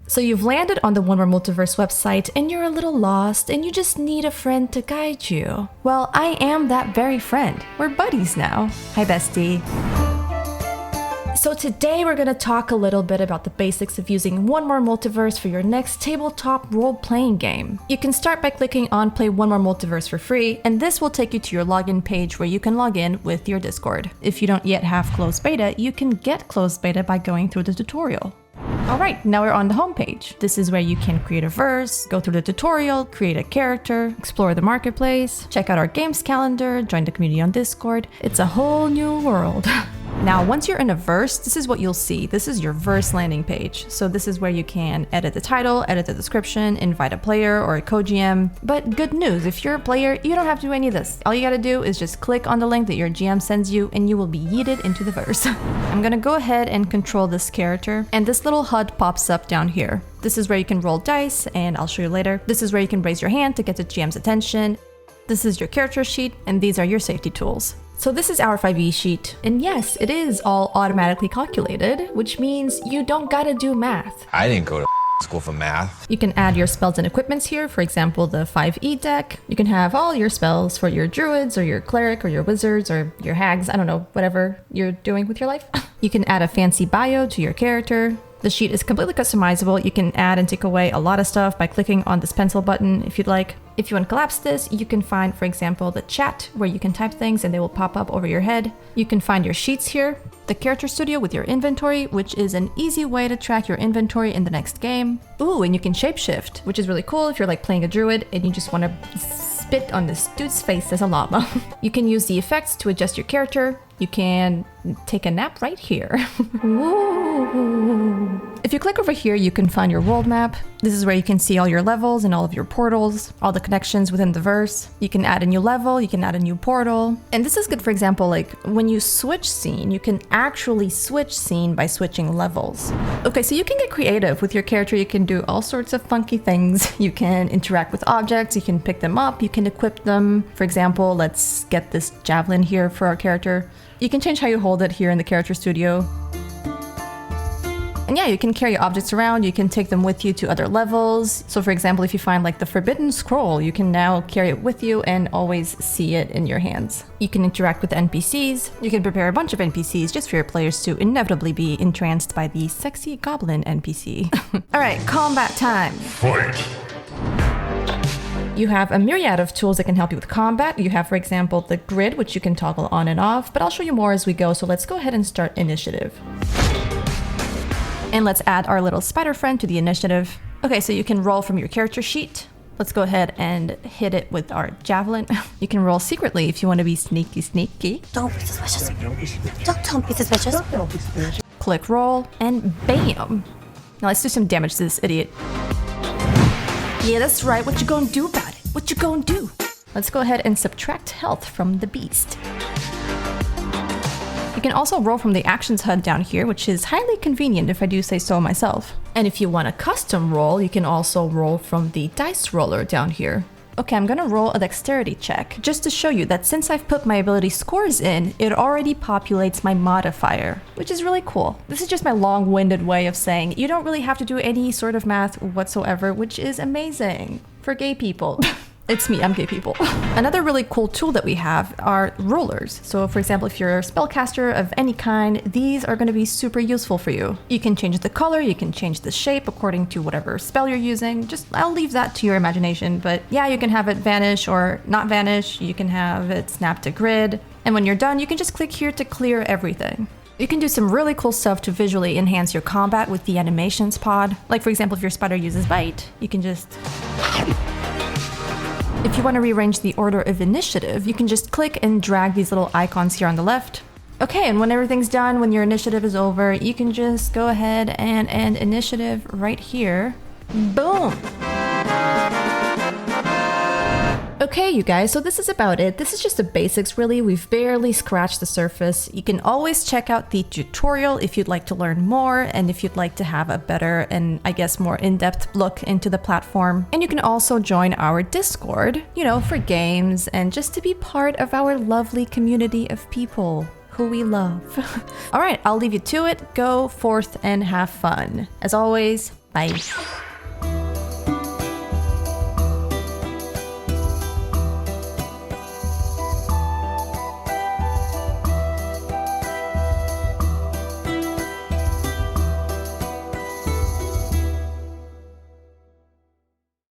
So you've landed on the One More Multiverse website and you're a little lost and you just need a friend to guide you. Well, I am that very friend. We're buddies now. Hi, bestie. So today we're going to talk a little bit about the basics of using One More Multiverse for your next tabletop role-playing game. You can start by clicking on Play One More Multiverse for free, and this will take you to your login page where you can log in with your Discord. If you don't yet have closed beta, you can get closed beta by going through the tutorial. Alright, now we're on the homepage. This is where you can create a verse, go through the tutorial, create a character, explore the marketplace, check out our games calendar, join the community on Discord. It's a whole new world. Now, once you're in a verse, this is what you'll see. This is your verse landing page. So this is where you can edit the title, edit the description, invite a player or a co-GM. But good news, if you're a player, you don't have to do any of this. All you gotta do is just click on the link that your GM sends you and you will be yeeted into the verse. I'm gonna go ahead and control this character, and this little HUD pops up down here. This is where you can roll dice, and I'll show you later. This is where you can raise your hand to get the GM's attention. This is your character sheet, and these are your safety tools. So this is our 5e sheet, and yes, it is all automatically calculated, which means you don't gotta do math. I didn't go to school for math. You can add your spells and equipments here, for example, the 5e deck. You can have all your spells for your druids, or your cleric, or your wizards, or your hags, I don't know, whatever you're doing with your life. You can add a fancy bio to your character. The sheet is completely customizable. You can add and take away a lot of stuff by clicking on this pencil button if you'd like. If you unclaps this, you can find, for example, the chat where you can type things and they will pop up over your head. You can find your sheets here, the character studio with your inventory, which is an easy way to track your inventory in the next game. Ooh, and you can shapeshift, which is really cool if you're like playing a druid and you just want to spit on this dude's face as a llama. You can use the effects to adjust your character. You can take a nap right here. If you click over here, you can find your world map. This is where you can see all your levels and all of your portals, all the connections within the verse. You can add a new level, you can add a new portal. And this is good, for example, like when you switch scene, you can actually switch scene by switching levels. Okay, so you can get creative with your character. You can do all sorts of funky things. You can interact with objects, you can pick them up, you can equip them. For example, let's get this javelin here for our character. You can change how you hold it here in the character studio. And yeah, you can carry objects around, you can take them with you to other levels. So for example, if you find like the forbidden scroll, you can now carry it with you and always see it in your hands. You can interact with NPCs. You can prepare a bunch of NPCs just for your players to inevitably be entranced by the sexy goblin NPC. All right, combat time. Fight! You have a myriad of tools that can help you with combat. You have, for example, the grid, which you can toggle on and off, but I'll show you more as we go, so let's go ahead and start initiative. And let's add our little spider friend to the initiative. Okay, so you can roll from your character sheet. Let's go ahead and hit it with our javelin. You can roll secretly if you want to be sneaky. Don't be suspicious. Don't be suspicious. Click roll, and bam! Now let's do some damage to this idiot. Yeah, that's right. What you gonna do about it? What you gonna do? Let's go ahead and subtract health from the beast. You can also roll from the actions HUD down here, which is highly convenient if I do say so myself. And if you want a custom roll, you can also roll from the dice roller down here. Okay, I'm gonna roll a dexterity check, just to show you that since I've put my ability scores in, it already populates my modifier, which is really cool. This is just my long-winded way of saying you don't really have to do any sort of math whatsoever, which is amazing for gay people. It's me, I'm gay people. Another really cool tool that we have are rulers. So for example, if you're a spellcaster of any kind, these are going to be super useful for you. You can change the color, you can change the shape according to whatever spell you're using. Just, I'll leave that to your imagination. But yeah, you can have it vanish or not vanish. You can have it snap to grid. And when you're done, you can just click here to clear everything. You can do some really cool stuff to visually enhance your combat with the animations pod. Like for example, if your spider uses bite, you can just... If you want to rearrange the order of initiative, you can just click and drag these little icons here on the left. Okay, and when everything's done, when your initiative is over, you can just go ahead and end initiative right here. Boom! Okay, you guys, so this is about it. This is just the basics, really. We've barely scratched the surface. You can always check out the tutorial if you'd like to learn more and if you'd like to have a better and, I guess, more in-depth look into the platform. And you can also join our Discord, you know, for games and just to be part of our lovely community of people who we love. All right, I'll leave you to it. Go forth and have fun. As always, Bye.